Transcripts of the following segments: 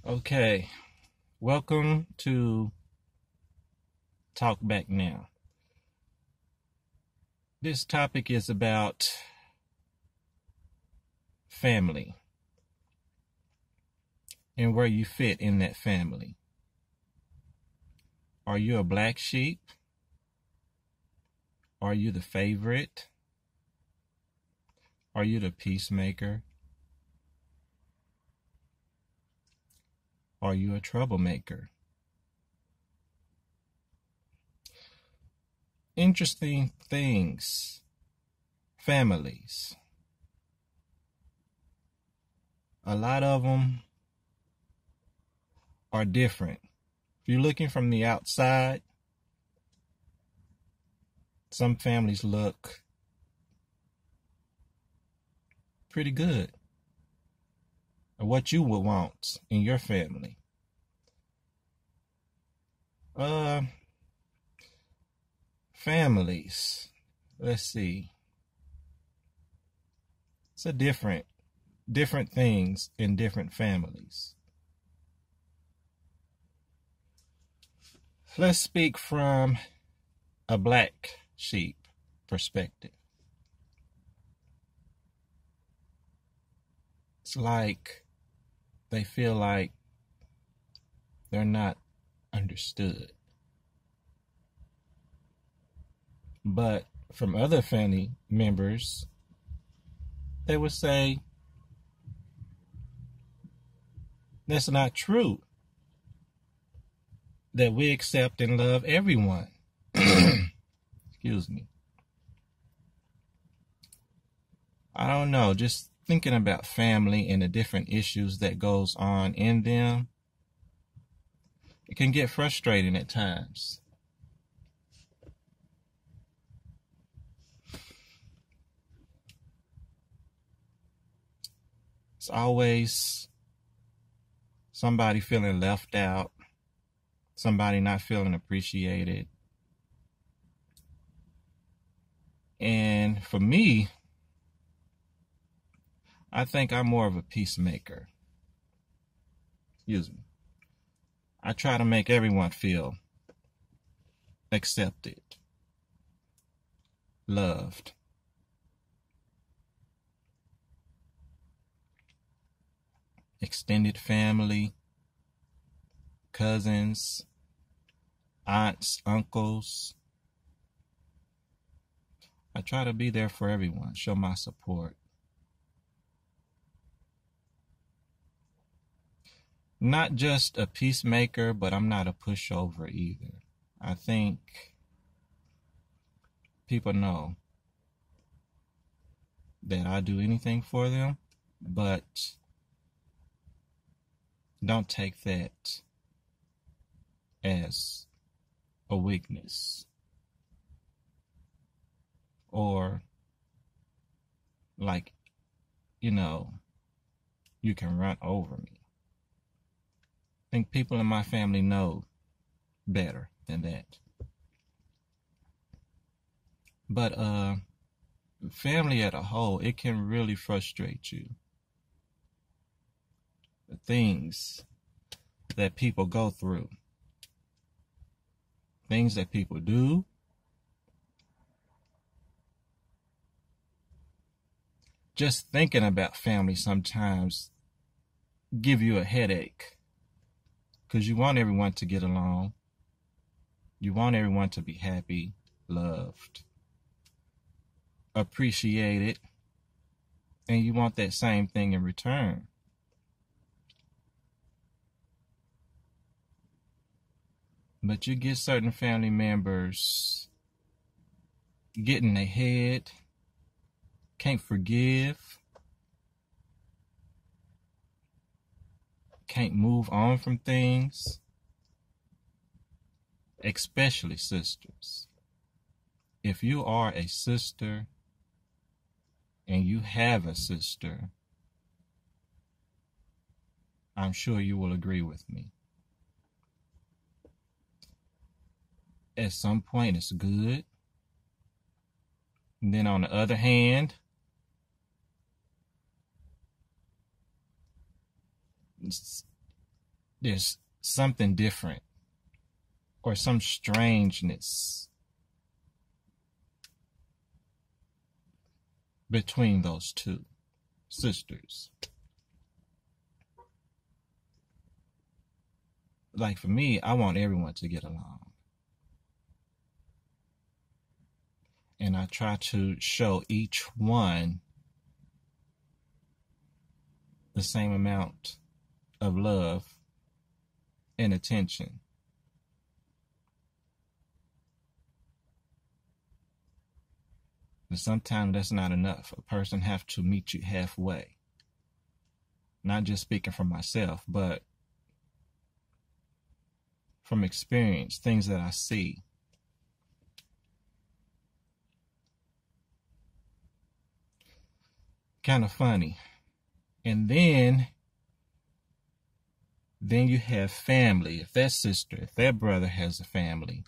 Okay, welcome to Talk Back Now. This topic is about family and where you fit in that family. Are you a black sheep? Are you the favorite? Are you the peacemaker? Are you a troublemaker? Interesting things. Families. A lot of them are different. If you're looking from the outside, some families look pretty good. Or what you would want in your family. Families. Let's see. It's a different things in different families. Let's speak from a black sheep perspective. It's like they feel like they're not understood. But from other family members, they would say, that's not true. That we accept and love everyone. Excuse me. I don't know, just thinking about family and the different issues that goes on in them, it can get frustrating at times. It's always somebody feeling left out, somebody not feeling appreciated. And for me, I think I'm more of a peacemaker. Excuse me. I try to make everyone feel accepted, loved. Extended family, cousins, aunts, uncles. I try to be there for everyone, show my support. Not just a peacemaker, but I'm not a pushover either. I think people know that I do anything for them, but don't take that as a weakness or like, you can run over me. I think people in my family know better than that. But family as a whole, it can really frustrate you. The things that people go through, things that people do, just thinking about family sometimes give you a headache because you want everyone to get along. You want everyone to be happy, loved, appreciated, and you want that same thing in return. But you get certain family members getting ahead, can't forgive, can't move on from things, especially sisters. If you are a sister and you have a sister, I'm sure you will agree with me. At some point, it's good. And then on the other hand, there's something different or some strangeness between those two sisters. Like for me, I want everyone to get along. And I try to show each one the same amount of love and attention. But sometimes that's not enough. A person have to meet you halfway. Not just speaking for myself, but from experience, things that I see. Kind of funny. And then you have family. If that sister, if that brother has a family,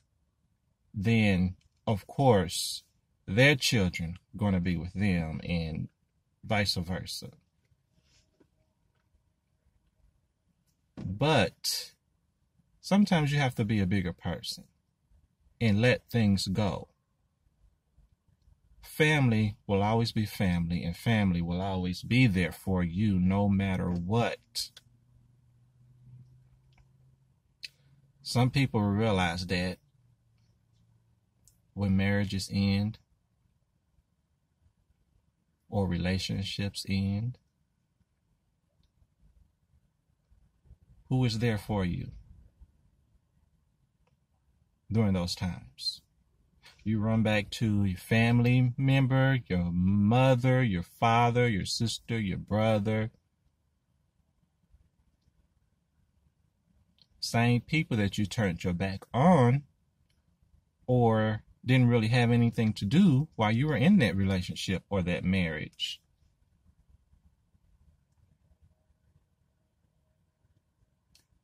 then of course their children are going to be with them and vice versa. But sometimes you have to be a bigger person and let things go. Family will always be family, and family will always be there for you no matter what. Some people realize that when marriages end or relationships end, who is there for you during those times? You run back to your family member, your mother, your father, your sister, your brother. Same people that you turned your back on or didn't really have anything to do while you were in that relationship or that marriage.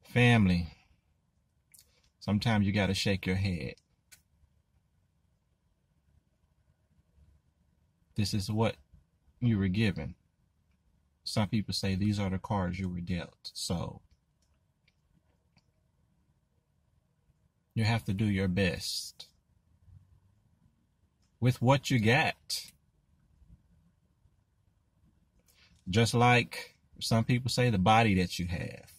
Family. Sometimes you got to shake your head. This is what you were given. Some people say these are the cards you were dealt. So you have to do your best with what you got. Just like some people say, the body that you have,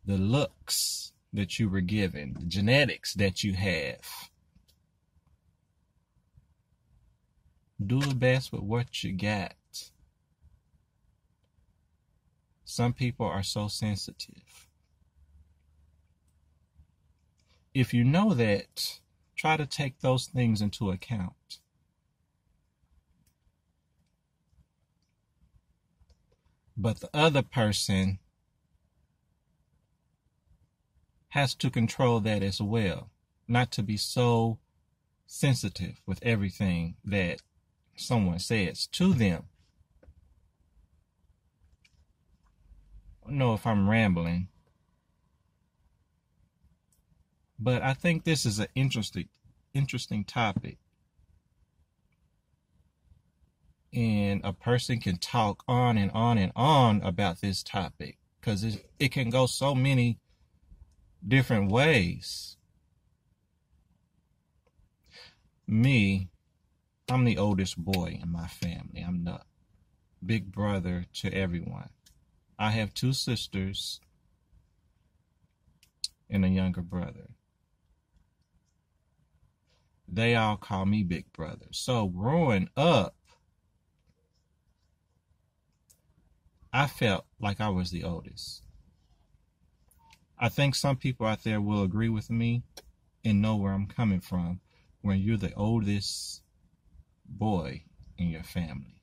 the looks that you were given, the genetics that you have. Do the best with what you got. Some people are so sensitive. If you know that, try to take those things into account. But the other person has to control that as well. Not to be so sensitive with everything that someone says to them. I don't know if I'm rambling, but I think this is an interesting topic. And a person can talk on and on and on about this topic because it can go so many different ways. Me, I'm the oldest boy in my family. I'm the big brother to everyone. I have 2 sisters and a younger brother. They all call me big brother. So growing up, I felt like I was the oldest. I think some people out there will agree with me and know where I'm coming from when you're the oldest boy in your family.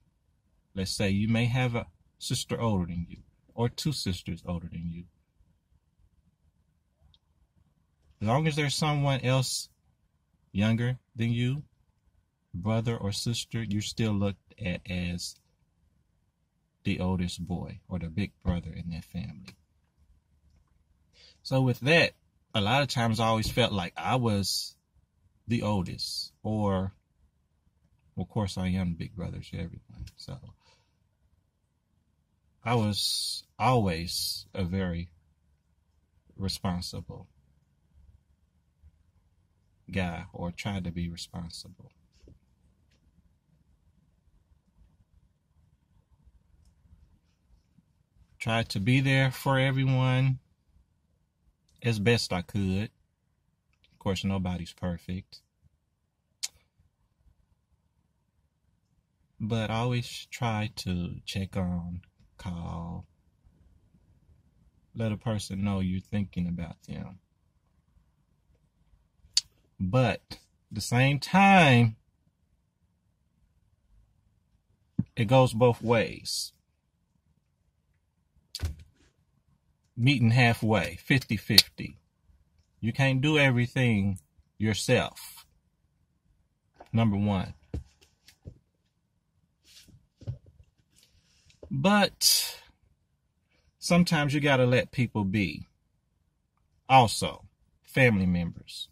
Let's say you may have a sister older than you or 2 sisters older than you. As long as there's someone else younger than you, brother or sister, you're still looked at as the oldest boy or the big brother in that family. So with that, a lot of times I always felt like I was the oldest, or of course I am the big brother to everyone. So I was always a very responsible guy or try to be responsible. Tried to be there for everyone as best I could. Of course, nobody's perfect. But I always try to check on, call, let a person know you're thinking about them. But at the same time, it goes both ways. Meeting halfway, 50-50. You can't do everything yourself. Number one. But sometimes you got to let people be. Also, family members.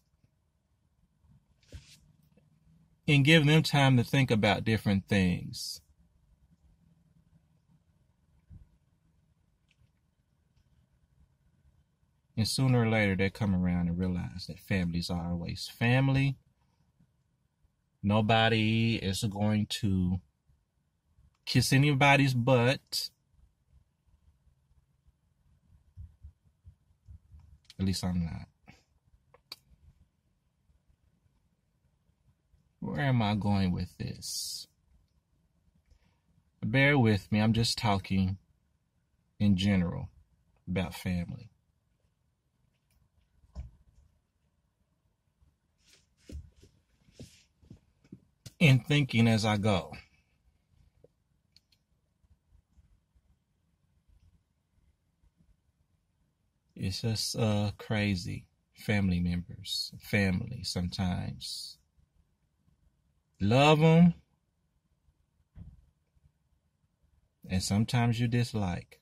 And give them time to think about different things. And sooner or later, they come around and realize that families are always family. Nobody is going to kiss anybody's butt. At least I'm not. Where am I going with this? Bear with me. I'm just talking in general about family. And thinking as I go. It's just crazy. Family members, family sometimes. Love them. And sometimes you dislike.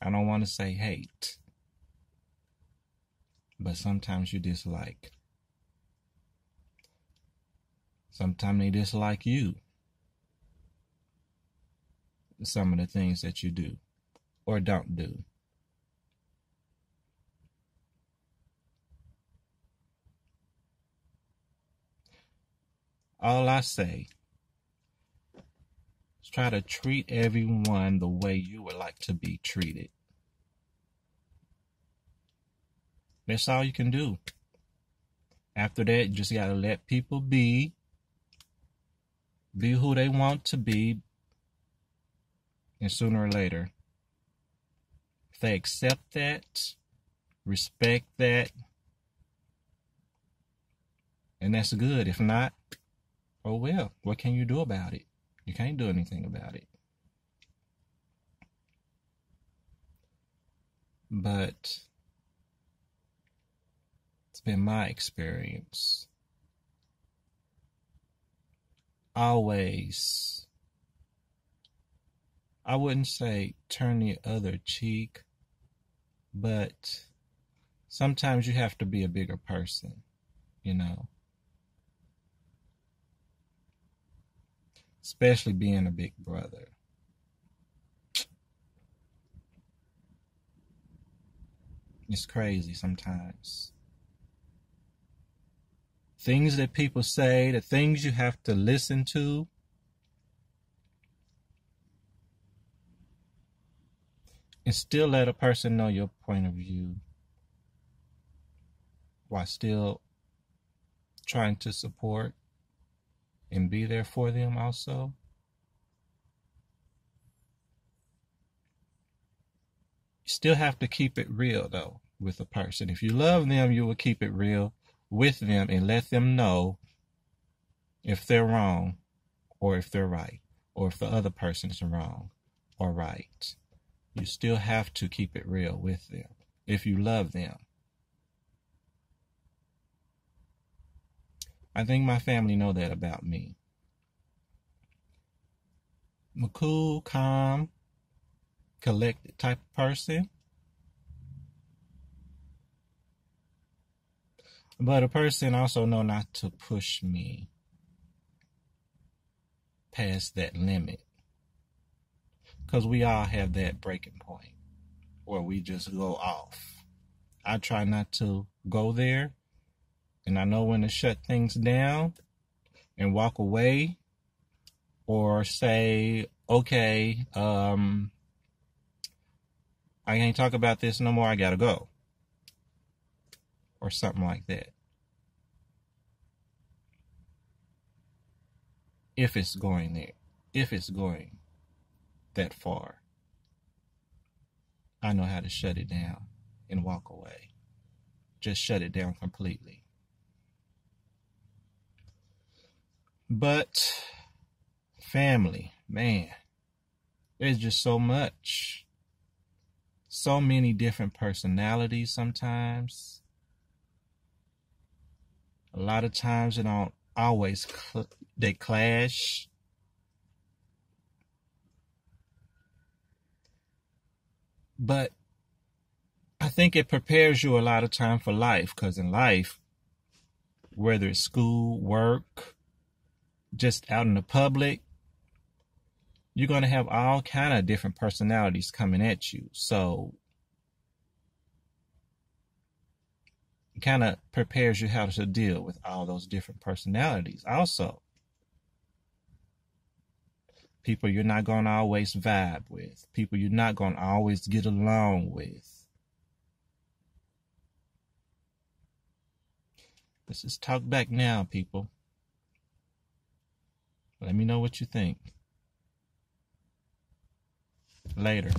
I don't want to say hate. But sometimes you dislike. Sometimes they dislike you. Some of the things that you do or don't do. All I say is try to treat everyone the way you would like to be treated. That's all you can do. After that, you just got to let people be who they want to be. And sooner or later, if they accept that, respect that, and that's good. If not, oh well, what can you do about it? You can't do anything about it. But it's been my experience. Always, I wouldn't say turn the other cheek, but sometimes you have to be a bigger person, you know. Especially being a big brother. It's crazy sometimes. Things that people say, the things you have to listen to. And still let a person know your point of view. While still trying to support and be there for them also. You still have to keep it real though with a person. If you love them, you will keep it real with them and let them know if they're wrong or if they're right, or if the other person's wrong or right. You still have to keep it real with them if you love them. I think my family know that about me. I'm a cool, calm, collected type of person. But a person also know not to push me past that limit. Because we all have that breaking point where we just go off. I try not to go there, and I know when to shut things down and walk away, or say, okay, I can't talk about this no more, I gotta go, or something like that. If it's going there, if it's going that far, I know how to shut it down and walk away. Just shut it down completely. But family, man, there's just so much. So many different personalities sometimes. A lot of times they don't always, they clash. But I think it prepares you a lot of time for life, because in life, whether it's school, work, just out in the public, you're going to have all kind of different personalities coming at you. So it kind of prepares you how to deal with all those different personalities. Also, people you're not going to always vibe with, people you're not going to always get along with. Let's just talk back now, people. Let me know what you think. Later.